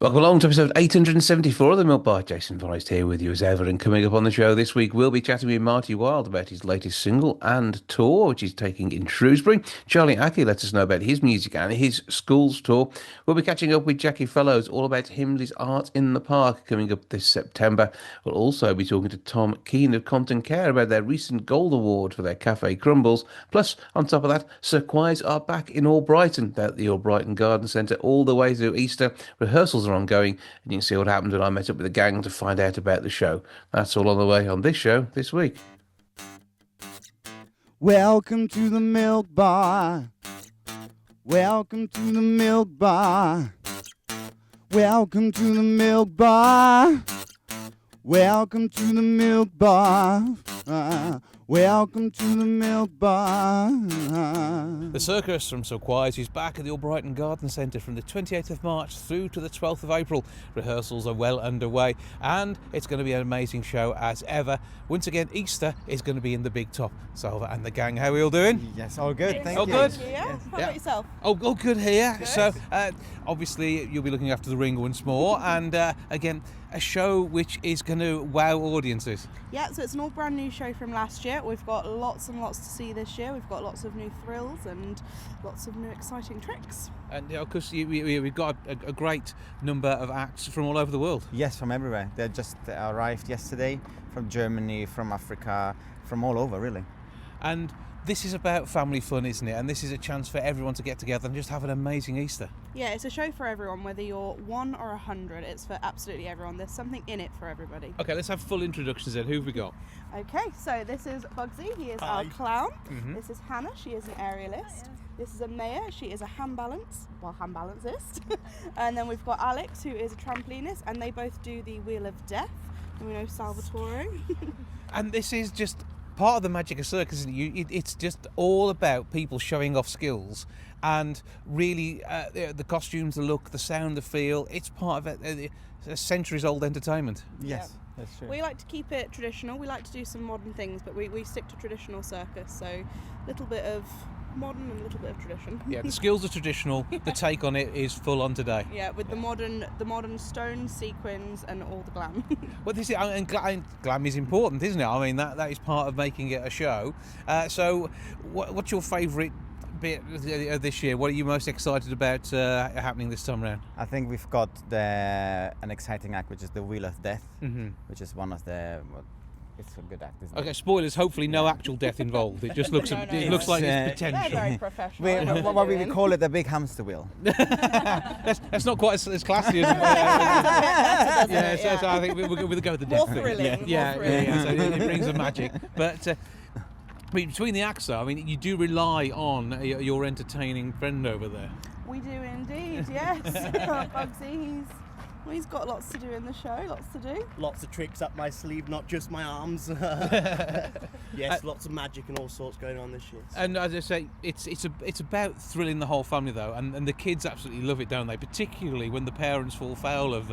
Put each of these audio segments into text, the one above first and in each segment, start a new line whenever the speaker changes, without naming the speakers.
Welcome along to episode 874 of the Milk Bar. Jason Forrest here with you as ever. And coming up on the show this week, we'll be chatting with Marty Wild about his latest single and tour, which he's taking in Shrewsbury. Charlie Aki lets us know about his music and his school's tour. We'll be catching up with Jackie Fellows, all about Himley's Art in the Park, coming up this September. We'll also be talking to Tom Keane of Compton Care about their recent Gold Award for their Cafe Crumbles. Plus, on top of that, Cirquoise are back in Albrighton, at the Albrighton Garden Centre, all the way through Easter. Rehearsals are ongoing, and you can see what happened when I met up with the gang to find out about the show. That's all on the way on this show this week.
Welcome to the Milk Bar. Welcome to the Milk Bar. Welcome to the Milk Bar. Welcome to the Milk Bar. Welcome to the Milk Bar.
The Circus from Cirquoise is back at the Albrighton Garden Centre from the 28th of March through to the 12th of April. Rehearsals are well underway and it's going to be an amazing show as ever. Once again, Easter is going to be in the big top. Salva and the gang, how are we all doing?
Yes, all good, thank
all
you.
Good?
Yeah? How about yourself?
Oh, good here.
Good.
So, obviously, you'll be looking after the ring once more and again, a show which is going to wow audiences.
Yeah, so it's an all brand new show from last year. We've got lots and lots to see this year. We've got lots of new thrills and lots of new exciting tricks.
And of course, we've got a great number of acts from all over the world.
Yes, from everywhere. They just arrived yesterday from Germany, from Africa, from all over, really.
And this is about family fun, isn't it? And this is a chance for everyone to get together and just have an amazing Easter.
Yeah, it's a show for everyone, whether you're 1 or 100. It's for absolutely everyone. There's something in it for everybody.
Okay, let's have full introductions then. Who have we got?
Okay, so this is Bugsy. He is our clown. This is Hannah. She is an aerialist. This is Amaya. She is a hand balancist. And then we've got Alex, who is a trampolinist, and they both do the Wheel of Death. And we know Salvatore.
And this is just part of the magic of circus, isn't it? It's just all about people showing off skills and really the costumes, the look, the sound, the feel. It's part of a centuries-old entertainment.
Yes, that's true.
We like to keep it traditional. We like to do some modern things, but we stick to traditional circus. So a little bit of modern and a little bit of tradition.
Yeah, the skills are traditional. The take on it is full on today.
Yeah, with the modern stone sequins and all the glam.
Well, this is, and glam is important, isn't it? I mean, that is part of making it a show. So, what's your favourite bit of this year? What are you most excited about happening this time around?
I think we've got an exciting act, which is the Wheel of Death, which is one of the... It's a good act, isn't it?
Okay, spoilers. Hopefully, no actual death involved. It just looks
No,
looks like it's
They're
potential.
very professional.
What we call it, the big hamster wheel.
That's not quite as classy as. So I think we'll go with the death
More
thing.
thrilling.
Yeah.
More thrilling.
So it brings the magic. But between the acts, though, I mean, you do rely on your entertaining friend over there.
We do indeed, yes. Bugsy, he's got lots to do in the show, lots to do.
Lots of tricks up my sleeve, not just my arms. Yes, lots of magic and all sorts going on this year.
And as I say, it's about thrilling the whole family though, and the kids absolutely love it, don't they? Particularly when the parents fall foul of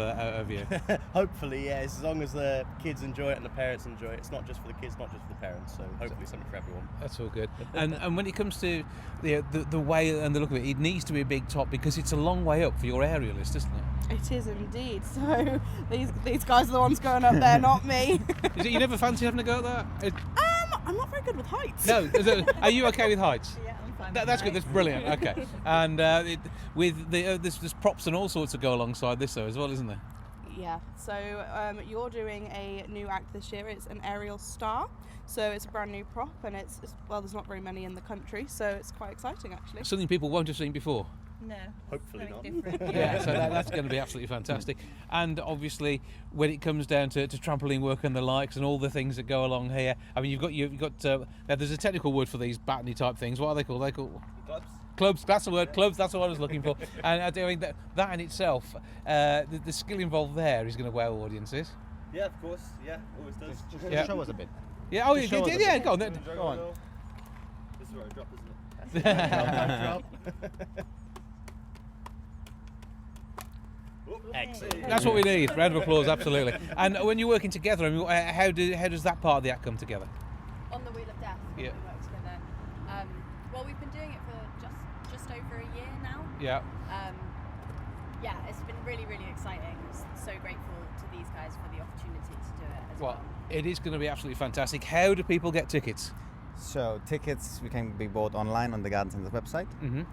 you.
Hopefully, yes, as long as the kids enjoy it and the parents enjoy it. It's not just for the kids, not just for the parents. So hopefully something for everyone.
That's all good. And when it comes to the way and the look of it, it needs to be a big top because it's a long way up for your aerialist, isn't it?
It is indeed. So these guys are the ones going up there, not me.
Is it you never fancy having a go at that?
I'm not very good with heights.
No. Are you okay with heights?
Yeah, I'm fine.
That's good. That's brilliant. Okay. And with there's props and all sorts to go alongside this though as well, isn't there?
Yeah. So you're doing a new act this year. It's an aerial star. So it's a brand new prop, and it's there's not very many in the country, so it's quite exciting actually.
Something people won't have seen before.
No.
Hopefully not.
Yeah, so that's going to be absolutely fantastic. And obviously, when it comes down to trampoline work and the likes and all the things that go along here, I mean, you've got now there's a technical word for these battany type things. What are they called? They called
Clubs.
clubs. That's the word. Clubs. That's what I was looking for. And I mean that in itself, the skill involved there is going to wow audiences.
Yeah, of course. Yeah, always does.
Yeah.
Show us a bit.
Yeah. Oh, yeah. Go on. Then.
Go on.
This is where I drop, isn't it? Drop. Excellent.
That's what we need. Round of applause, absolutely. And when you're working together, I mean, how does that part of the act come together?
On the Wheel of Death.
Yeah.
We work together. Well, we've been doing it for just over a year now.
Yeah.
Yeah, it's been really, really exciting. So grateful to these guys for the opportunity to do it as well.
It is going to be absolutely fantastic. How do people get tickets?
So tickets can be bought online on the Garden Centre's website.
Mm-hmm.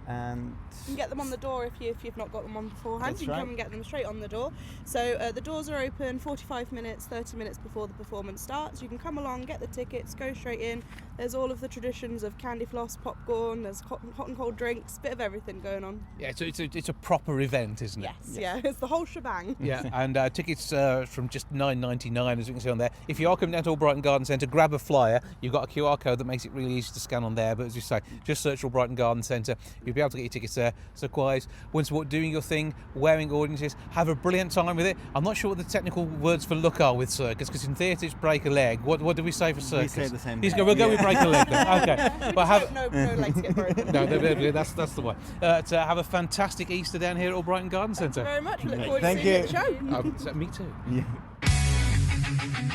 And
You can get them on the door if you've not got them on beforehand.
That's
You can
right.
come and get them straight on the door. So the doors are open 45 minutes, 30 minutes before the performance starts. You can come along, get the tickets, go straight in. There's all of the traditions of candy floss, popcorn, there's hot and cold drinks, bit of everything going on.
Yeah, so it's a proper event, isn't it?
Yes, yeah, it's the whole shebang.
Yeah, and tickets from just $9.99, as you can see on there. If you are coming down to Albrighton Garden Centre, grab a flyer. You've got a QR code that makes it really easy to scan on there. But as you say, just search Albrighton Garden Centre. You'll be able to get your tickets there. Cirquoise, once more doing your thing, wearing audiences, have a brilliant time with it. I'm not sure what the technical words for look are with Circus, because in theatre it's break a leg. What do we say for Circus?
we say the same
We'll
thing.
go with break a leg then. Okay. But have
No legs get broken.
no, that's the one. To have a fantastic Easter down here at Albrighton Garden
Thank you
Centre.
very much. Look forward
Thank
to seeing you
you.
at the show.
Me too.
Yeah.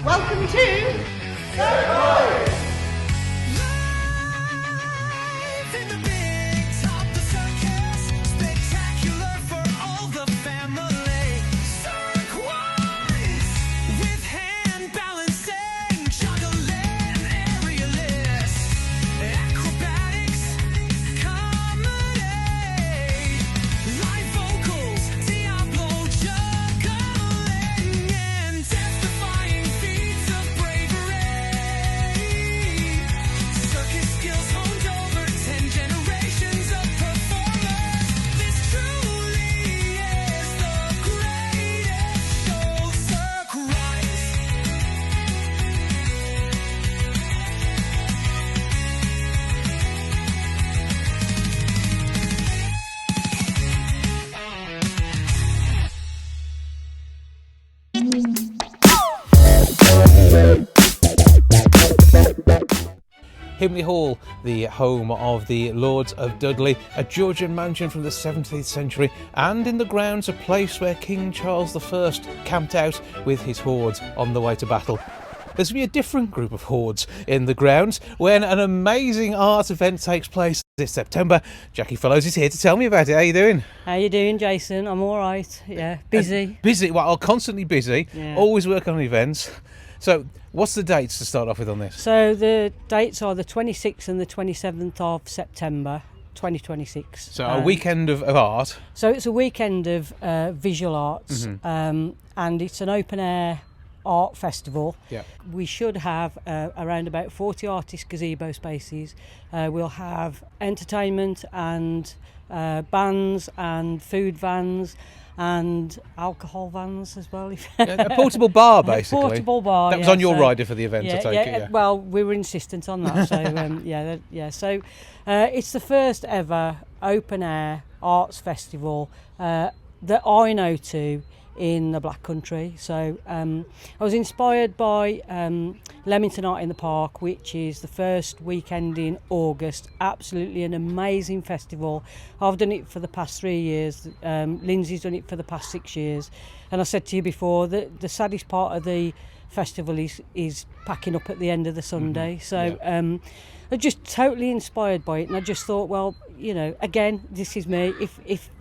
Welcome to
In the big top, the circus, spectacular for all the family. Cirquoise, with hand balancing, juggling, aerialist, acrobatics, comedy, live vocals, Diablo juggling, and death-defying feats of bravery. Circus skills honed over 10 generations of performers. This truly is the greatest show, Circus.
Himley Hall, the home of the Lords of Dudley, a Georgian mansion from the 17th century, and in the grounds a place where King Charles I camped out with his hordes on the way to battle. There's going to be a different group of hordes in the grounds when an amazing art event takes place this September. Jackie Fellows is here to tell me about it. How you doing?
How you doing, Jason? I'm all right. Yeah, busy.
Busy. Well, constantly busy.
Yeah.
Always working on events. So, what's the dates to start off with on this?
So the dates are the 26th and the 27th of September, 2026.
So, a weekend of art.
So it's a weekend of visual arts, and it's an open air art festival.
Yeah.
We should have around about 40 artist gazebo spaces. We'll have entertainment and bands and food vans and alcohol vans as well.
A portable bar, basically.
Portable bar.
That was
yeah,
on your
so-
rider for the event, I take it. Yeah.
Well, we were insistent on that. So yeah. So it's the first ever open air arts festival that I know to in the Black Country. So I was inspired by Leamington Art in the Park, which is the first weekend in August. Absolutely an amazing festival. I've done it for the past 3 years. Lindsay's done it for the past 6 years. And I said to you before that the saddest part of the festival is packing up at the end of the Sunday. So I'm just totally inspired by it, and I just thought, well, you know, again, this is me. If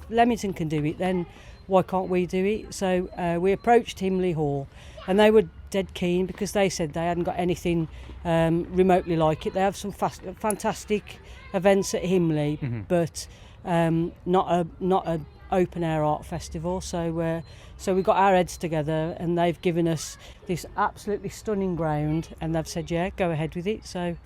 Leamington can do it, then why can't we do it? So we approached Himley Hall, and they were dead keen because they said they hadn't got anything remotely like it. They have some fantastic events at Himley, but not a open air art festival. So we got our heads together, and they've given us this absolutely stunning ground, and they've said, yeah, go ahead with it. So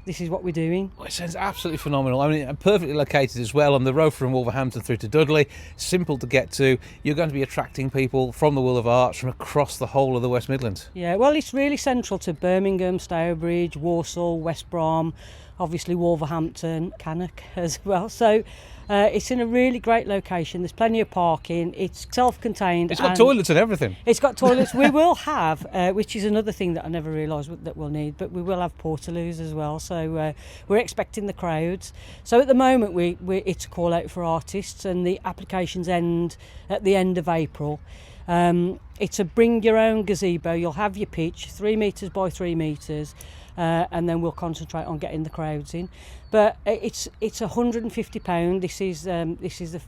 this is what we're doing.
Well, it sounds absolutely phenomenal. I mean, perfectly located as well on the road from Wolverhampton through to Dudley. Simple to get to. You're going to be attracting people from the world of arts from across the whole of the West Midlands.
Yeah, well, it's really central to Birmingham, Stourbridge, Walsall, West Brom, obviously Wolverhampton, Cannock as well. So it's in a really great location. There's plenty of parking. It's self-contained.
It's got
and
toilets and everything.
It's got toilets. We will have, which is another thing that I never realised that we'll need, but we will have portaloos as well. So we're expecting the crowds. So at the moment, it's a call out for artists, and the applications end at the end of April. It's a bring your own gazebo. You'll have your pitch, 3 metres by 3 metres, and then we'll concentrate on getting the crowds in. But it's £150.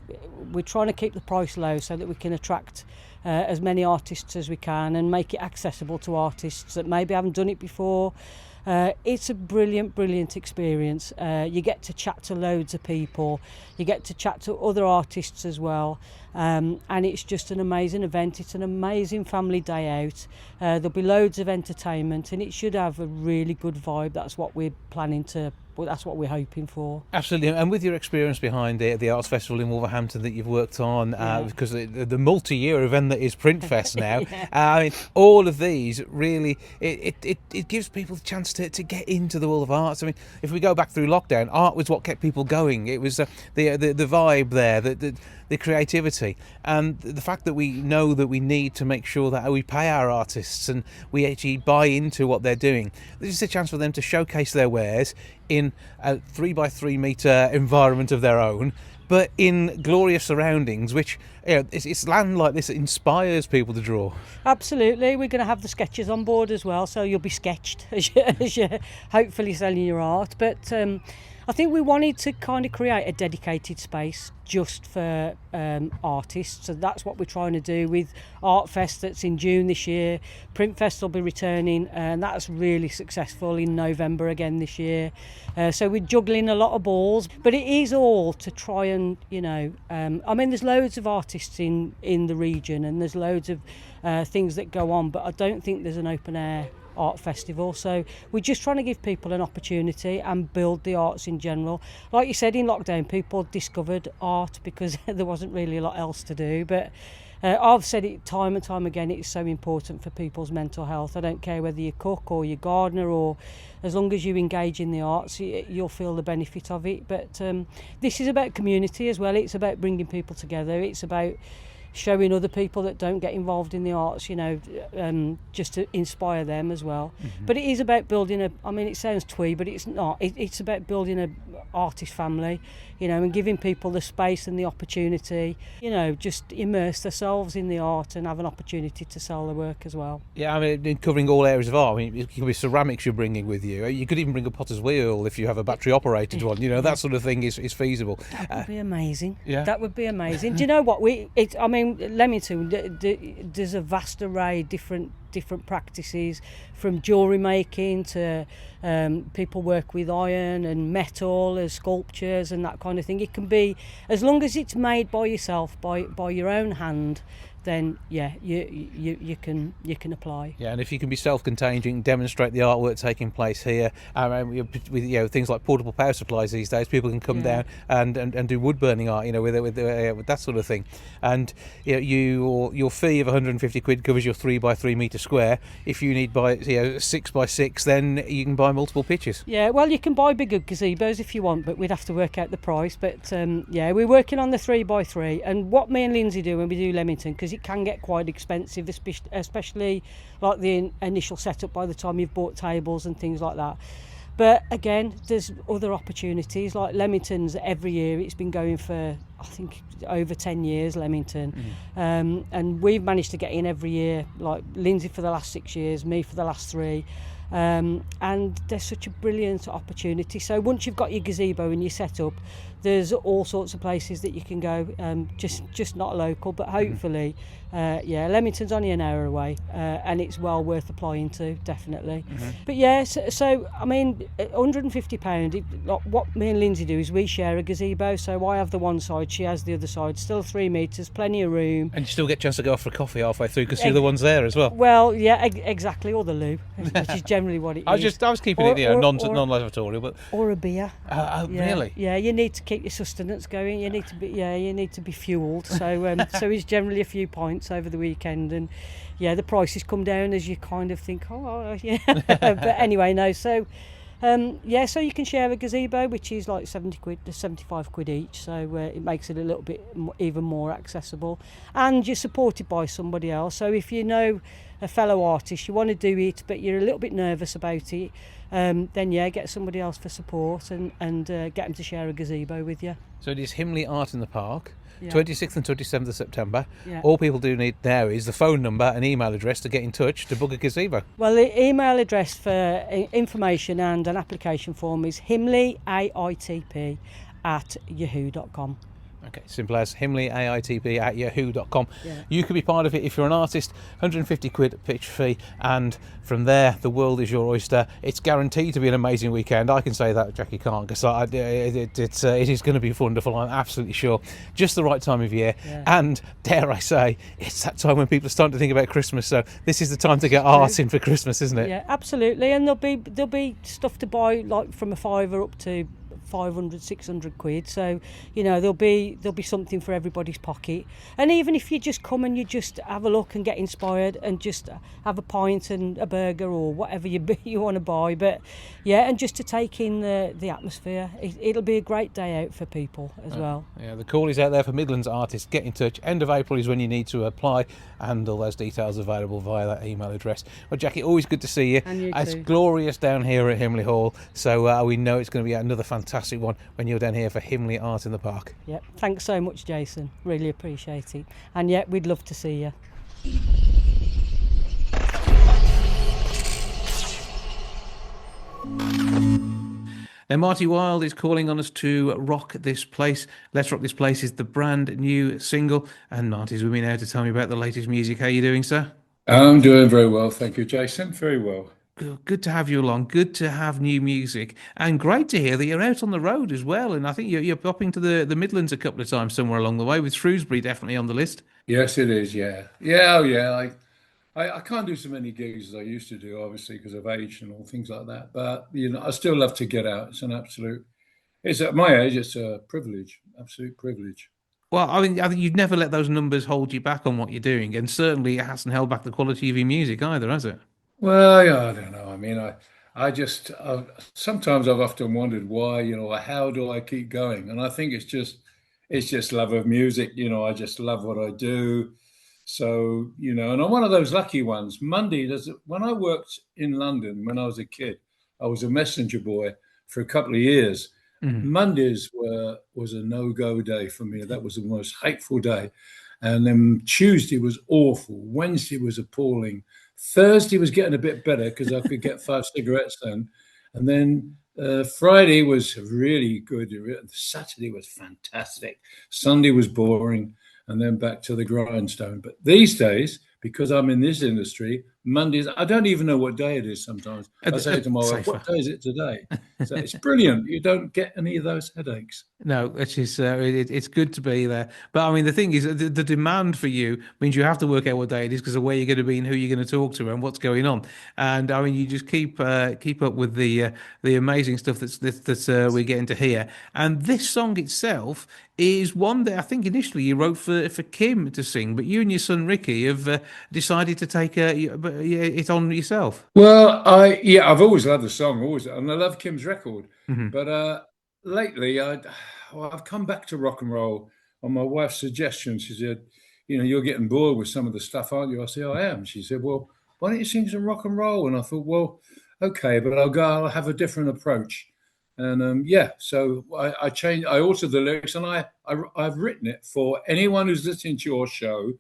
We're trying to keep the price low so that we can attract as many artists as we can and make it accessible to artists that maybe haven't done it before. It's a brilliant experience. You get to chat to loads of people, you get to chat to other artists as well, and it's just an amazing event. It's an amazing family day out. There'll be loads of entertainment, and it should have a really good vibe. That's what we're planning to. Well, that's what we're hoping for.
Absolutely, and with your experience behind the Arts Festival in Wolverhampton that you've worked on, because the multi-year event that is Printfest now, I mean, all of these really, it gives people the chance to get into the world of arts. I mean, if we go back through lockdown, art was what kept people going. It was the vibe there, the creativity, and the fact that we know that we need to make sure that we pay our artists and we actually buy into what they're doing. This is a chance for them to showcase their wares in a 3 by 3 metre environment of their own, but in glorious surroundings, which, you know, it's land like this that inspires people to draw.
Absolutely, we're going to have the sketchers on board as well, so you'll be sketched as you're hopefully selling your art. But I think we wanted to kind of create a dedicated space just for artists, so that's what we're trying to do with Art Fest that's in June this year. Printfest will be returning, and that's really successful in November again this year. So we're juggling a lot of balls, but it is all to try and, you know, I mean, there's loads of artists in the region, and there's loads of things that go on, but I don't think there's an open air art festival, so we're just trying to give people an opportunity and build the arts in general. Like you said, in lockdown people discovered art because there wasn't really a lot else to do, but I've said it time and time again, it's so important for people's mental health. I don't care whether you cook or you gardener, or as long as you engage in the arts, you'll feel the benefit of it. But this is about community as well. It's about bringing people together. It's about showing other people that don't get involved in the arts, you know, just to inspire them as well. But it is about building I mean, it sounds twee, but it's not. It's about building a artist family, you know, and giving people the space and the opportunity, you know, just immerse themselves in the art and have an opportunity to sell their work as well.
Yeah, I mean, covering all areas of art. I mean, it could be ceramics you're bringing with you. You could even bring a potter's wheel if you have a battery-operated one. You know, that sort of thing is feasible.
That would be amazing.
Yeah.
That would be amazing. Do you know what? I mean, Leamington, there's a vast array of different practices, from jewellery making to people work with iron and metal as sculptures and that kind of thing. It can be, as long as it's made by yourself, by your own hand, then yeah, you can apply.
Yeah, and if you can be self-contained, you can demonstrate the artwork taking place here. With, you know, things like portable power supplies these days, people can come down and do wood burning art, you know, with that sort of thing. And you know, your fee of £150 covers your 3 by 3 metre square. If you need 6 by 6, then you can buy multiple pitches.
Yeah, well, you can buy bigger gazebos if you want, but we'd have to work out the price. But yeah, we're working on the 3 by 3, and what me and Lindsay do when we do Leamington, because it can get quite expensive, especially like the initial setup by the time you've bought tables and things like that. But again, there's other opportunities, like Leamington's every year. It's been going for, I think, over 10 years, Leamington. And we've managed to get in every year, like Lindsay for the last 6 years, me for the last 3. And there's such a brilliant opportunity. So once you've got your gazebo and your setup, there's all sorts of places that you can go, just not local, but hopefully yeah, Leamington's only an hour away, and it's well worth applying to, definitely. But yeah, so I mean, £150, what me and Lindsay do is we share a gazebo, so I have the one side, she has the other side, still 3 metres, plenty of room.
And you still get a chance to go off for a coffee halfway through because you're the ones there as well.
Well, yeah, exactly, or the loo, which is generally what it is.
I was keeping it, you know, non-lavatory, but...
Or a beer.
Yeah. Really?
Yeah, you need to keep your sustenance going. You need to be fuelled. So so it's generally a few pints over the weekend, and yeah, the prices come down as you kind of think, oh yeah. But anyway, no. So yeah, so you can share a gazebo, which is like £70 to £75 each. So it makes it a little bit even more accessible, and you're supported by somebody else. So if you know a fellow artist, you want to do it, but you're a little bit nervous about it, then yeah, get somebody else for support and get them to share a gazebo with you.
So it is Himley Art in the Park.
Yeah.
26th and 27th of September.
Yeah.
All people do need now is the phone number and email address to get in touch to book a gazebo.
Well, the email address for information and an application form is himleyaitp@yahoo.com.
Okay, simple as himleyaitp@yahoo.com.
Yeah.
You could be part of it if you're an artist. 150 quid pitch fee, and from there the world is your oyster. It's guaranteed to be an amazing weekend. I can say that, Jackie can't, because it is going to be wonderful. I'm absolutely sure. Just the right time of year,
Yeah.
and dare I say, it's that time when people are starting to think about Christmas. So this is the time to get art in for Christmas, isn't it?
Yeah, absolutely. And there'll be stuff to buy, like from a fiver up to 500, 600 quid. So, you know, there'll be something for everybody's pocket. And even if you just come and you just have a look and get inspired and just have a pint and a burger or whatever you want to buy. But yeah, and just to take in the atmosphere, it'll be a great day out for people as well.
Yeah, the call is out there for Midlands artists. Get in touch. End of April is when you need to apply, and all those details available via that email address. Well, Jackie, always good to see you.
And you
It's
too.
glorious down here at Himley Hall, so we know it's going to be another fantastic one when you're down here for Himley Art in the Park.
Yep. Thanks so much, Jason. Really appreciate it. And yeah, we'd love to see you.
Now, Marty Wild is calling on us to rock this place. Let's Rock This Place is the brand new single. And Marty's with me now to tell me about the latest music. How are you doing, sir?
I'm doing very well, thank you, Jason. Very well.
Good to have you along. Good to have new music. And great to hear that you're out on the road as well. And I think you're popping to the Midlands a couple of times somewhere along the way, with Shrewsbury definitely on the list.
Yes, it is. Yeah, yeah, oh, yeah. I can't do so many gigs as I used to do, obviously, because of age and all things like that. But you know, I still love to get out. It's at my age, it's a privilege, absolute privilege.
Well, I think you've never let those numbers hold you back on what you're doing. And certainly it hasn't held back the quality of your music either, has it?
Well, yeah, I don't know. I mean, sometimes I've often wondered why, how do I keep going? And I think it's just love of music. I just love what I do. So, and I'm one of those lucky ones. When I worked in London when I was a kid, I was a messenger boy for a couple of years. Mondays was a no-go day for me. That was the most hateful day. And then Tuesday was awful. Wednesday was appalling. Thursday was getting a bit better because I could get 5 cigarettes then. And then Friday was really good. Saturday was fantastic. Sunday was boring. And then back to the grindstone. But these days, because I'm in this industry, Mondays, I don't even know what day it is sometimes. I say to my wife, what day is it today? So it's brilliant. You don't get any of those headaches.
No, it's good to be there. But I mean, the thing is, the demand for you means you have to work out what day it is because of where you're going to be and who you're going to talk to and what's going on. And I mean, you just keep up with the amazing stuff that's we're getting to hear. And this song itself is one that I think initially you wrote for Kim to sing, but you and your son Ricky have decided to take it on yourself.
Well, I've always loved the song, and I love Kim's record. But lately, I've come back to rock and roll on my wife's suggestion. She said, you're getting bored with some of the stuff, aren't you? I said, I am. She said, well, why don't you sing some rock and roll? And I thought, well, okay, but I'll have a different approach. And so I changed. I altered the lyrics, and I've written it for anyone who's listening to your show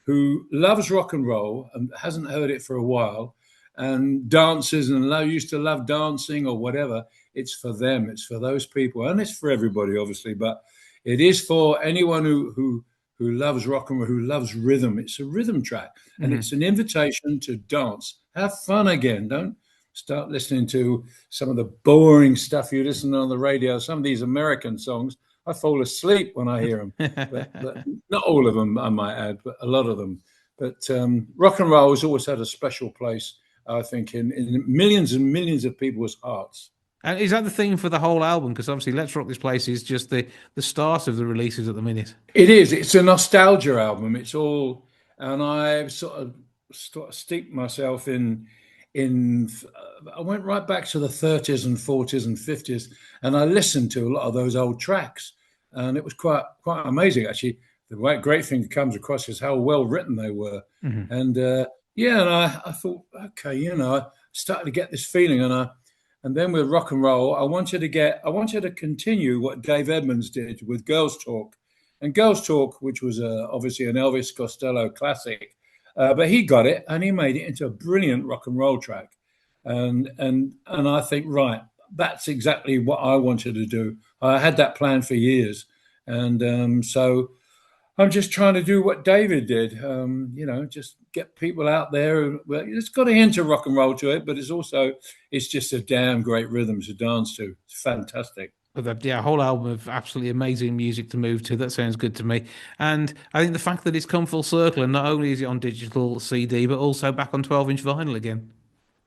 who loves rock and roll and hasn't heard it for a while, and dances and used to love dancing or whatever. It's for them. It's for those people, and it's for everybody, obviously. But it is for anyone who loves rock and roll, who loves rhythm. It's a rhythm track, and it's an invitation to dance, have fun again. Don't start listening to some of the boring stuff you listen on the radio. Some of these American songs, I fall asleep when I hear them. but not all of them, I might add, but a lot of them. But rock and roll has always had a special place, I think, in millions and millions of people's hearts.
And is that the theme for the whole album? Because obviously Let's Rock This Place is just the start of the releases at the minute.
It is. It's a nostalgia album. It's all, and I've sort of steeped myself in I went right back to the 30s and 40s and 50s, and I listened to a lot of those old tracks, and it was quite amazing, actually. The great thing that comes across is how well written they were. And and I thought, okay, I started to get this feeling, and then with rock and roll, I wanted to continue what Dave Edmunds did with Girls Talk, and Girls Talk, which was obviously an Elvis Costello classic, but he got it and he made it into a brilliant rock and roll track. And I think, right, that's exactly what I wanted to do. I had that plan for years, and so I'm just trying to do what David did. Just get people out there. Well, it's got a hint of rock and roll to it, but it's just a damn great rhythm to dance to. It's fantastic.
A whole album of absolutely amazing music to move to. That sounds good to me. And I think the fact that it's come full circle, and not only is it on digital CD, but also back on 12-inch vinyl again.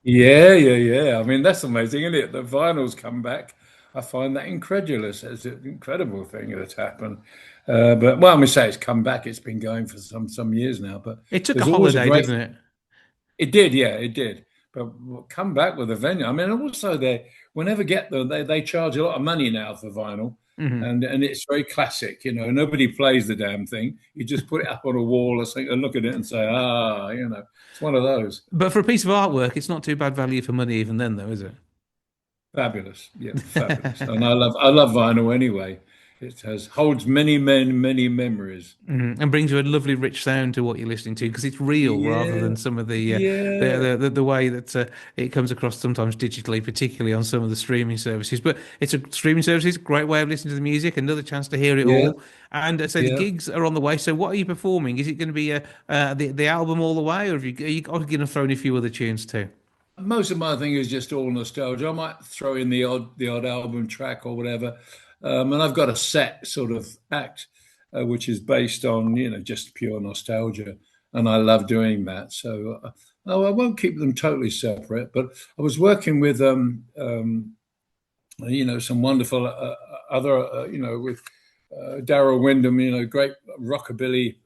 Yeah. I mean, that's amazing, isn't it? The vinyl's come back. I find that incredulous. It's an incredible thing that's happened. But well, I'm going to say it's come back. It's been going for some years now. But
it took a holiday, didn't it?
It did, yeah, it did. But come back with a venue. I mean, also whenever get them, they charge a lot of money now for vinyl, and it's very classic. Nobody plays the damn thing. You just put it up on a wall or something and look at it and say, it's one of those.
But for a piece of artwork, it's not too bad value for money even then, though, is it?
Fabulous, yeah, fabulous. And I love vinyl anyway. It holds many memories,
and brings you a lovely, rich sound to what you're listening to, because it's real rather than some of the way that it comes across sometimes digitally, particularly on some of the streaming services. But it's a streaming services, great way of listening to the music, another chance to hear it all. And so the gigs are on the way. So what are you performing? Is it going to be the album all the way, or are you going to throw in a few other tunes too?
Most of my thing is just all nostalgia. I might throw in the odd album track or whatever. And I've got a set sort of act, which is based on, just pure nostalgia. And I love doing that. So I won't keep them totally separate. But I was working with, some wonderful with Darryl Wyndham, great rockabilly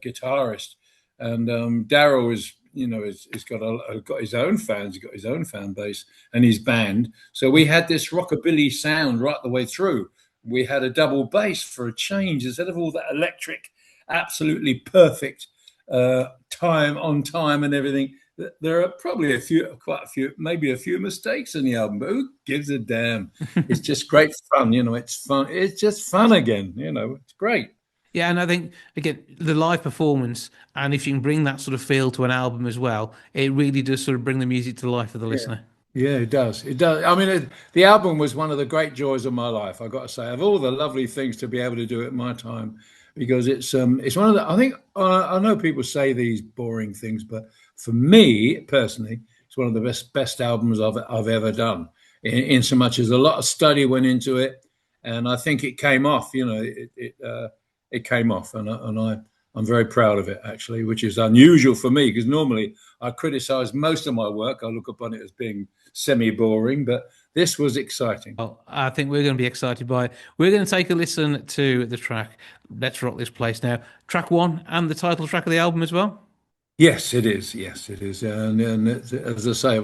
guitarist. And Darryl is, he's got his own fans, he's got his own fan base and his band. So we had this rockabilly sound right the way through. We had a double bass for a change instead of all that electric, absolutely perfect time and everything. There are probably quite a few, maybe a few mistakes in the album, but who gives a damn? It's just great fun, it's fun. It's just fun again, it's great.
Yeah, and I think, again, the live performance, and if you can bring that sort of feel to an album as well, it really does sort of bring the music to life for the listener.
Yeah, it does. It does. I mean, the album was one of the great joys of my life, I've got to say, of all the lovely things to be able to do at my time, because it's one of the, I think, I know people say these boring things, but for me, personally, it's one of the best albums I've ever done, in so much as a lot of study went into it, and I think it came off, it came off, and I'm very proud of it, actually, which is unusual for me, because normally I criticize most of my work. I look upon it as being semi-boring, but this was exciting.
Well, I think we're going to be excited by it. We're going to take a listen to the track, Let's Rock This Place Now. Track 1 and the title track of the album as well?
Yes, it is. And as I say,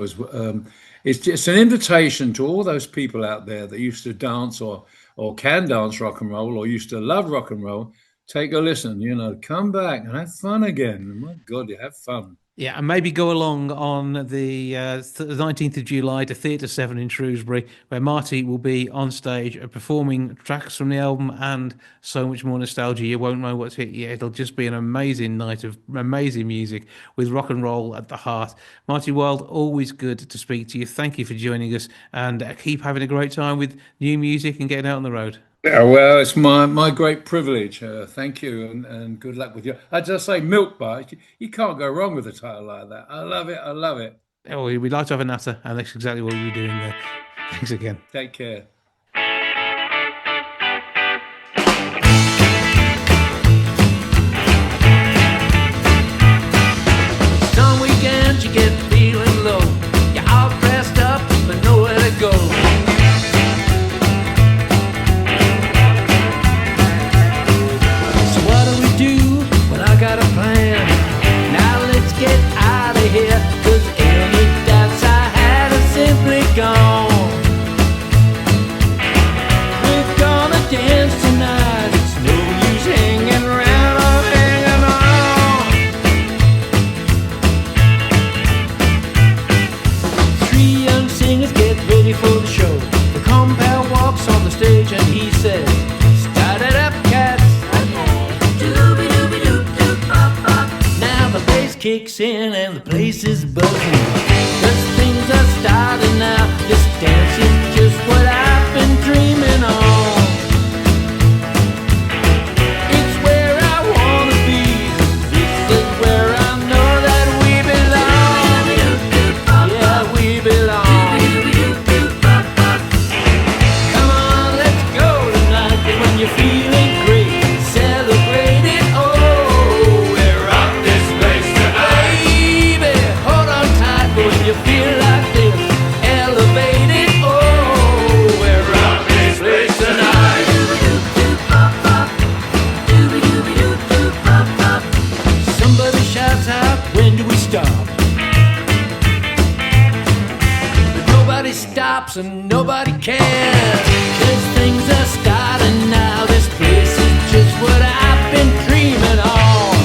it's just an invitation to all those people out there that used to dance or can dance rock and roll or used to love rock and roll. Take a listen, come back and have fun again. My God, you have fun.
Yeah, and maybe go along on the 19th of July to Theatre 7 in Shrewsbury, where Marty will be on stage performing tracks from the album and so much more nostalgia. You won't know what's hit yet. It'll just be an amazing night of amazing music with rock and roll at the heart. Marty Wild, always good to speak to you. Thank you for joining us, and keep having a great time with new music and getting out on the road.
Yeah, well, it's my great privilege. Thank you, and good luck with you. I just say Milk Bar. You can't go wrong with a title like that. I love it.
Oh, we'd like to have a natter, and that's exactly what we're doing there. Thanks again.
Take care.
Some weekends you get feeling low. You're all dressed up, but nowhere to go. Got a plan. Now let's get out of here, 'cause any doubts I had are simply gone. We're gonna dance tonight. It's no use hanging around or hanging on. 3 young singers get ready for the show. The compere walks on the stage and he says, "Start it up, cats." kicks in and the place is buzzing. 'Cause things are starting now. This dance is just what I've been dreaming on. It's where I wanna be. This is where I know that we belong. Yeah, we belong. Come on, let's go tonight. When you're feeling great, celebrate it. Oh, we're up this place tonight. Baby, hold on tight. When you feel like this, elevate it. Oh, we're up this place tonight. Somebody shouts out, when do we stop? But nobody stops and nobody cares. 'Cause things are starting now. This place is just what I've been dreaming on.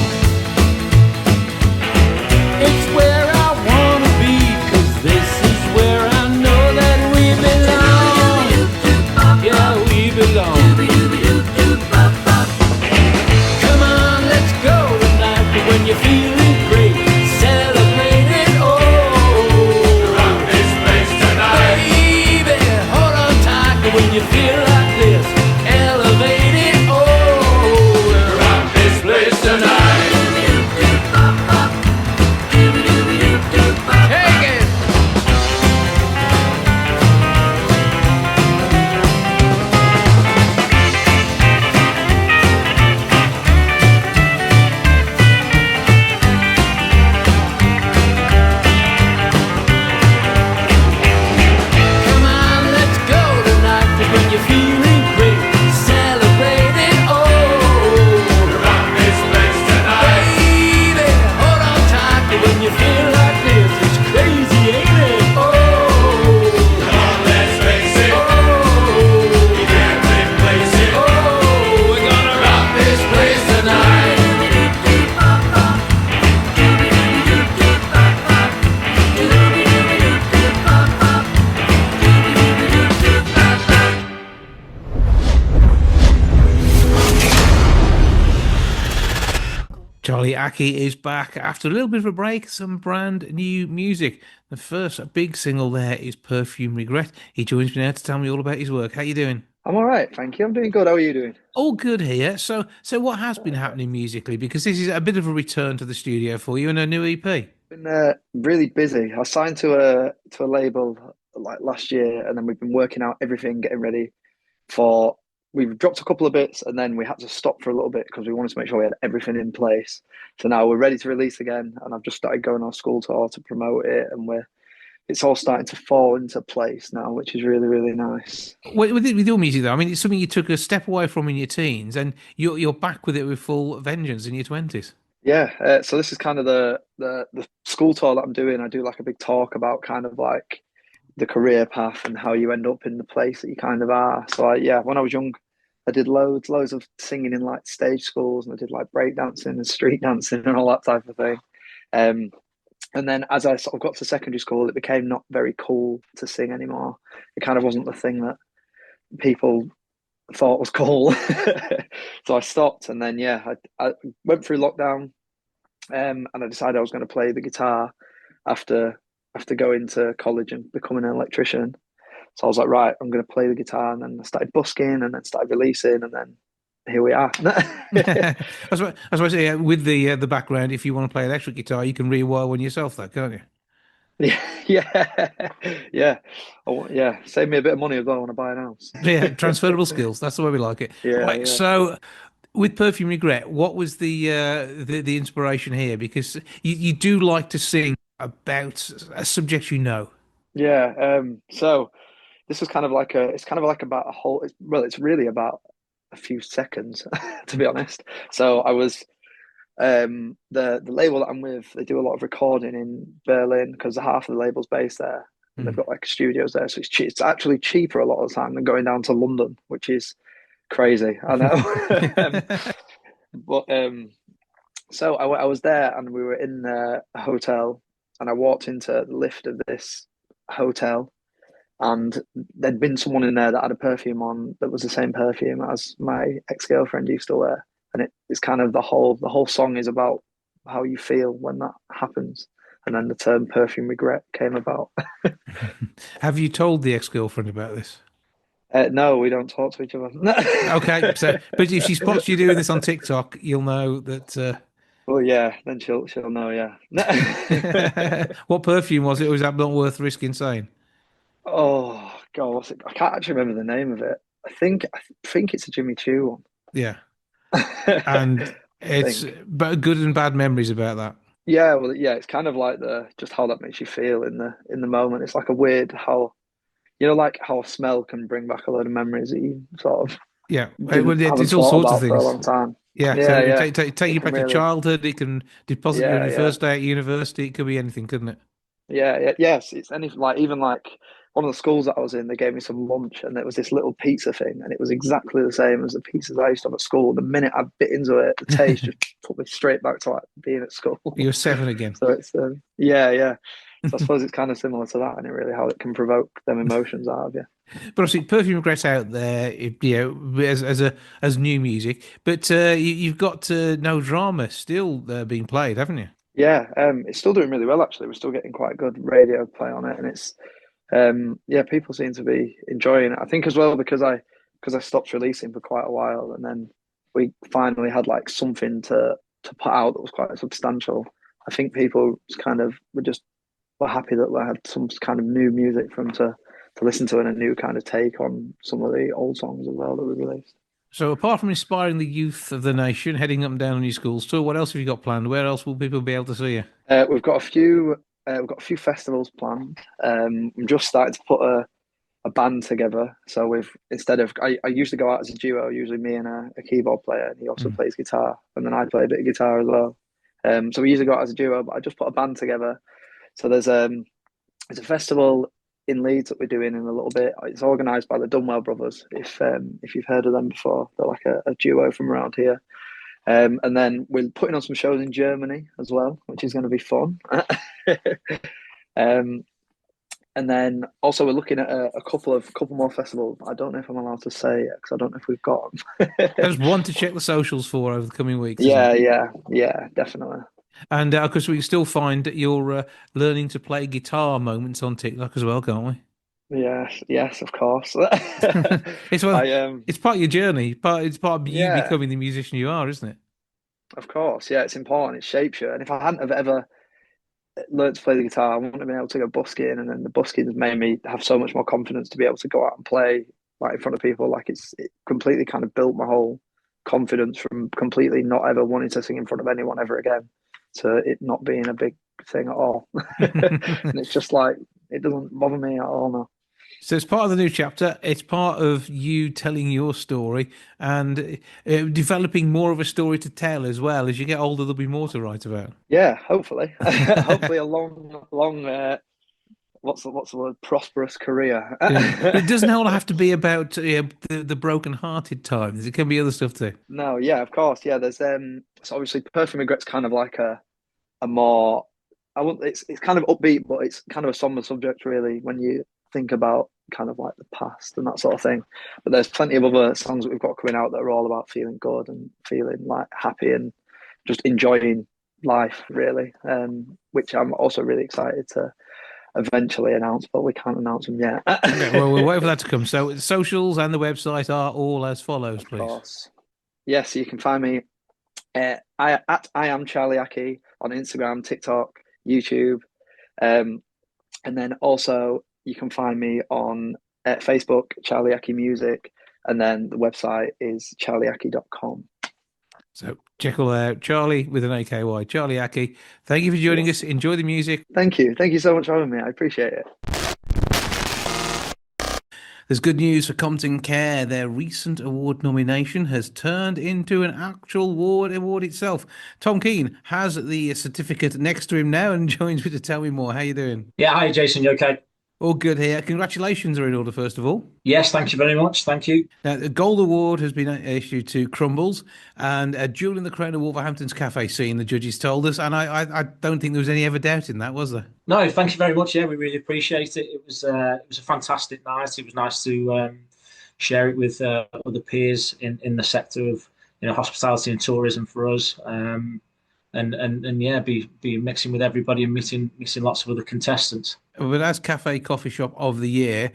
It's where I wanna be. 'Cause this is where I know that we belong. Yeah, we belong. Come on, let's go tonight. When you're feeling great, celebrate it. Oh, rock this place tonight. Baby, hold on tight. When you feel like this, elevate it. Oh, rock this place tonight. Take it. Come on, let's go tonight. When you're feeling great, celebrate it. Oh, rock this place tonight. Baby, hold on tight. When you feel like this, it's crazy, ain't it? Oh, come on, let's face it. Oh, you can't replace it. Oh, we're gonna rock this place tonight.
Charlie Aki is back after a little bit of a break, some brand new music. The first big single there is Perfume Regret. He joins me now to tell me all about his work. How you doing?
I'm all right, thank you. I'm doing good. How are you doing?
All good here. So what has been happening musically? Because this is a bit of a return to the studio for you and a new E EP.
Been really busy. I signed to a label like last year, and then we've been working out everything, getting ready for. We've dropped a couple of bits, and then we had to stop for a little bit because we wanted to make sure we had everything in place. So now we're ready to release again, and I've just started going on school tour to promote it, and it's all starting to fall into place now, which is really, really nice.
With your music, though, I mean, it's something you took a step away from in your teens, and you're back with it with full vengeance in your 20s.
Yeah, so this is kind of the school tour that I'm doing. I do like a big talk about kind of like the career path and how you end up in the place that you kind of are. So when I was young, I did loads of singing in like stage schools, and I did like breakdancing and street dancing and all that type of thing. And then as I sort of got to secondary school, it became not very cool to sing anymore. It kind of wasn't the thing that people thought was cool. So I stopped, and then I went through lockdown, and I decided I was going to play the guitar after going to college and becoming an electrician. So I was like, right, I'm going to play the guitar, and then I started busking, and then started releasing, and then here we are.
I suppose with the background, if you want to play electric guitar, you can rewire one yourself, though, can't you?
Yeah. Save me a bit of money as well. I want to buy an house.
Yeah, transferable skills. That's the way we like it.
Yeah,
right.
yeah.
So, with Perfume Regret, what was the inspiration here? Because you do like to sing about a subject you know.
Yeah. So this was kind of like about a whole. It's really about a few seconds, to be honest. So I was. The label that I'm with, they do a lot of recording in Berlin because half of the label's based there, and they've got like studios there, so it's actually cheaper a lot of the time than going down to London, which is crazy, I know. But so I was there, and we were in a hotel, and I walked into the lift of this hotel, and there'd been someone in there that had a perfume on that was the same perfume as my ex-girlfriend used to wear. And it's kind of the whole song is about how you feel when that happens. And then the term perfume regret came about.
Have you told the ex-girlfriend about this?
No, we don't talk to each other.
Okay, so but if she spots you doing this on TikTok, you'll know that.
Well, yeah, then she'll know. Yeah.
What perfume was it? Or was that not worth risking saying?
Oh God, what's it? I can't actually remember the name of it. I think it's a Jimmy Choo one.
Yeah, and
I
it's
think.
but good and bad memories about that.
Yeah, well, yeah, it's kind of like the just how that makes you feel in the moment. It's like a weird how like how a smell can bring back a load of memories that you sort of
Yeah,
haven't
it's all
thought
sorts of
about for a
things.
long time.
Yeah, so
Yeah,
it can
yeah.
take
It
you
can
back to
really,
childhood. It can deposit you on
yeah,
your
yeah.
first day at university. It could be anything, couldn't it?
Yeah, yeah, yes. It's anything like even like one of the schools that I was in, they gave me some lunch and there was this little pizza thing, and it was exactly the same as the pizzas I used to have at school. The minute I bit into it, the taste just put me straight back to like being at school.
You're seven again.
So it's yeah, yeah. So I suppose it's kind of similar to that, and it really how it can provoke them emotions out of you.
But obviously, Perfume Regrets out there, as new music. But you've got No Drama still being played, haven't you?
Yeah, it's still doing really well actually. We're still getting quite good radio play on it, and it's yeah, people seem to be enjoying it. I think as well because I stopped releasing for quite a while, and then we finally had like something to put out that was quite substantial. I think people just kind of were happy that we had some kind of new music for them to listen to, and a new kind of take on some of the old songs as well that we released.
So, apart from inspiring the youth of the nation, heading up and down on your schools tour, what else have you got planned? Where else will people be able to see you?
We've got a few. We've got a few festivals planned. I'm just starting to put a band together. So we've instead of I usually go out as a duo, usually me and a keyboard player, and he also plays guitar, and then I play a bit of guitar as well. So we usually go out as a duo, but I just put a band together. So there's a festival in Leeds that we're doing in a little bit. It's organised by the Dunwell brothers. If you've heard of them before, they're like a duo from around here. And then we're putting on some shows in Germany as well, which is going to be fun. um, and then also we're looking at a couple more festivals. I don't know if I'm allowed to say it because I don't know if we've got them.
There's one to check the socials for over the coming weeks, isn't
Yeah,
it?
yeah, definitely.
And of course, we can still find your learning to play guitar moments on TikTok as well, can't we?
Yes, of course.
It's it's part of your journey. It's part of you
Yeah,
becoming the musician you are, isn't it?
of course. Yeah, it's important. It shapes you. And if I hadn't have ever learned to play the guitar, I wouldn't have been able to go busking, and then the busking has made me have so much more confidence to be able to go out and play like in front of people. Like it completely kind of built my whole confidence from completely not ever wanting to sing in front of anyone ever again to it not being a big thing at all. And it's just like it doesn't bother me at all now.
So it's part of the new chapter. It's part of you telling your story and developing more of a story to tell as well. As you get older, there'll be more to write about.
Yeah, hopefully, hopefully a long what's the word? Prosperous career.
Yeah. But it doesn't all have to be about the broken-hearted times. It can be other stuff too.
No, yeah, of course, yeah. There's so obviously, Perfume Regret's kind of like a more I want it's kind of upbeat, but it's kind of a somber subject really when you think about kind of like the past and that sort of thing. But there's plenty of other songs that we've got coming out that are all about feeling good and feeling like happy and just enjoying life really. Which I'm also really excited to eventually announce, but we can't announce them yet.
Okay, well, we'll wait for that to come. So the socials and the website are all as follows,
Of
please.
course. Yes, you can find me I am Charlie Aki on Instagram, TikTok, YouTube, and then also you can find me on Facebook, Charlie Aki Music, and then the website is charlieaki.com.
So check all out. Charlie with an AKY, Charlie Aki. Thank you for joining us. Enjoy the music.
Thank you. Thank you so much for having me. I appreciate it.
There's good news for Compton Care. Their recent award nomination has turned into an actual award itself. Tom Keane has the certificate next to him now and joins me to tell me more. How you doing?
Yeah, hi Jason, you okay?
All good here. Congratulations are in order, first of all.
Yes, thank you very much. Thank you.
Now, the Gold Award has been issued to Crumbles and Jewel in the Crown of Wolverhampton's cafe scene, the judges told us, and I don't think there was any ever doubt in that, was there?
No, thank you very much. Yeah, we really appreciate it. It was a fantastic night. It was nice to share it with other peers in the sector of hospitality and tourism for us. and yeah, be mixing with everybody and meeting lots of other contestants.
But as Cafe Coffee Shop of the Year,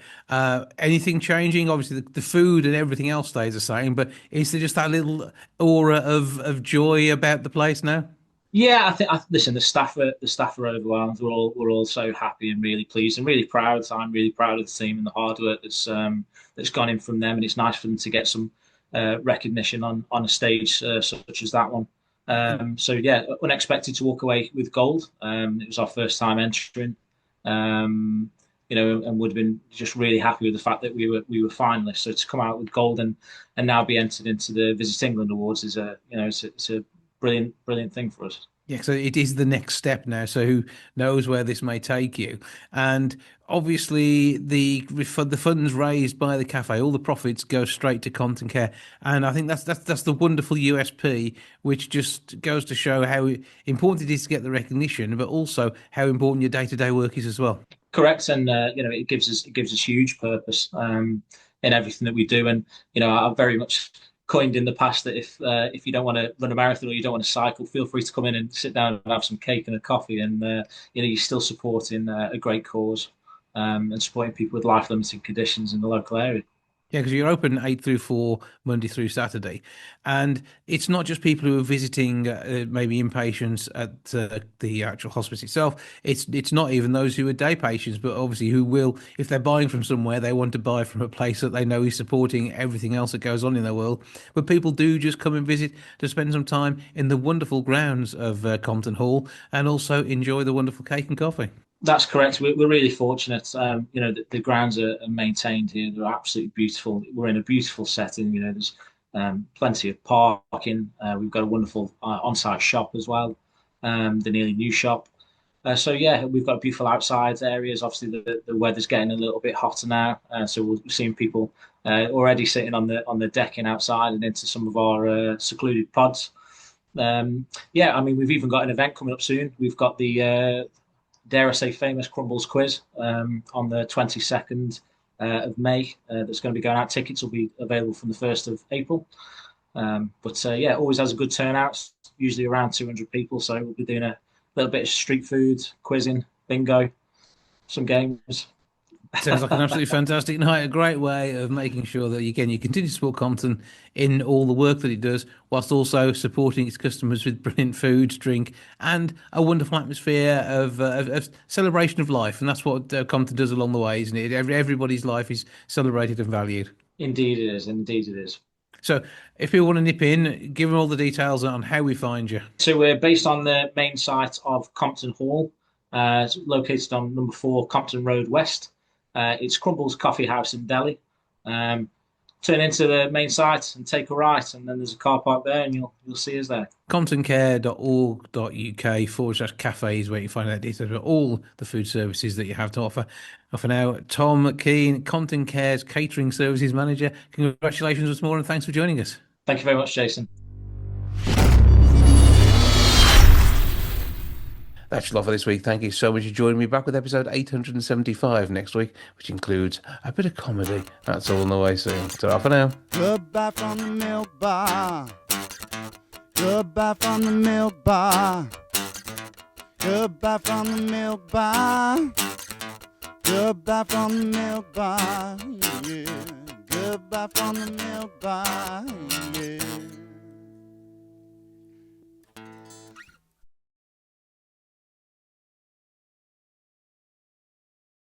anything changing? Obviously, the food and everything else stays the same, but is there just that little aura of joy about the place now?
Yeah, listen, the staff are overwhelmed. We're all so happy and really pleased and really proud. I'm really proud of the team and the hard work that's gone in from them, and it's nice for them to get some recognition on a stage such as that one. So yeah, unexpected to walk away with gold. It was our first time entering, and would have been just really happy with the fact that we were finalists. So to come out with gold and now be entered into the Visit England Awards is it's a brilliant thing for us.
Yeah, so it is the next step now. So who knows where this may take you? And obviously, the funds raised by the cafe, all the profits go straight to Compton Care, and I think that's the wonderful USP, which just goes to show how important it is to get the recognition, but also how important your day-to-day work is as well.
Correct, and it gives us huge purpose in everything that we do, and I very much coined in the past that if you don't want to run a marathon or you don't want to cycle, feel free to come in and sit down and have some cake and a coffee, and you're still supporting a great cause and supporting people with life-limiting conditions in the local area.
Yeah, because you're open 8 through 4, Monday through Saturday. And it's not just people who are visiting maybe inpatients at the actual hospice itself. It's not even those who are day patients, but obviously who will, if they're buying from somewhere, they want to buy from a place that they know is supporting everything else that goes on in their world. But people do just come and visit to spend some time in the wonderful grounds of Compton Hall and also enjoy the wonderful cake and coffee.
That's correct. We're really fortunate. The grounds are maintained here. They're absolutely beautiful. We're in a beautiful setting. There's plenty of parking. We've got a wonderful on-site shop as well, the nearly new shop. So yeah, we've got beautiful outside areas. Obviously, the weather's getting a little bit hotter now, so we're seeing people already sitting on the decking outside and into some of our secluded pods. We've even got an event coming up soon. We've got the dare I say, famous Crumbles quiz on the 22nd of May. That's going to be going out. Tickets will be available from the 1st of April. Always has a good turnout, usually around 200 people. So we'll be doing a little bit of street food, quizzing, bingo, some games.
Sounds like an absolutely fantastic night. A great way of making sure that, again, you continue to support Compton in all the work that it does, whilst also supporting its customers with brilliant food, drink, and a wonderful atmosphere of celebration of life. And that's what Compton does along the way, isn't it? Everybody's life is celebrated and valued.
Indeed it is. Indeed it is.
So if people want to nip in, give them all the details on how we find you.
So we're based on the main site of Compton Hall. It's located on number 4 Compton Road West. It's Crumbles Coffee House in Delhi. Turn into the main site and take a right, and then there's a car park there, and you'll see us there. ComptonCare.org.uk/cafes, where you find out details about all the food services that you have to offer. And for now, Tom Keane, Compton Care's Catering Services Manager. Congratulations once more, and thanks for joining us. Thank you very much, Jason.
That's all for this week. Thank you so much for joining me. Back with episode 875 next week, which includes a bit of comedy. That's all on the way soon. Ta-ra for now.
Goodbye from the milk bar. Goodbye from the milk bar. Goodbye from the milk bar. Goodbye from the milk bar. Yeah. Goodbye from the milk bar.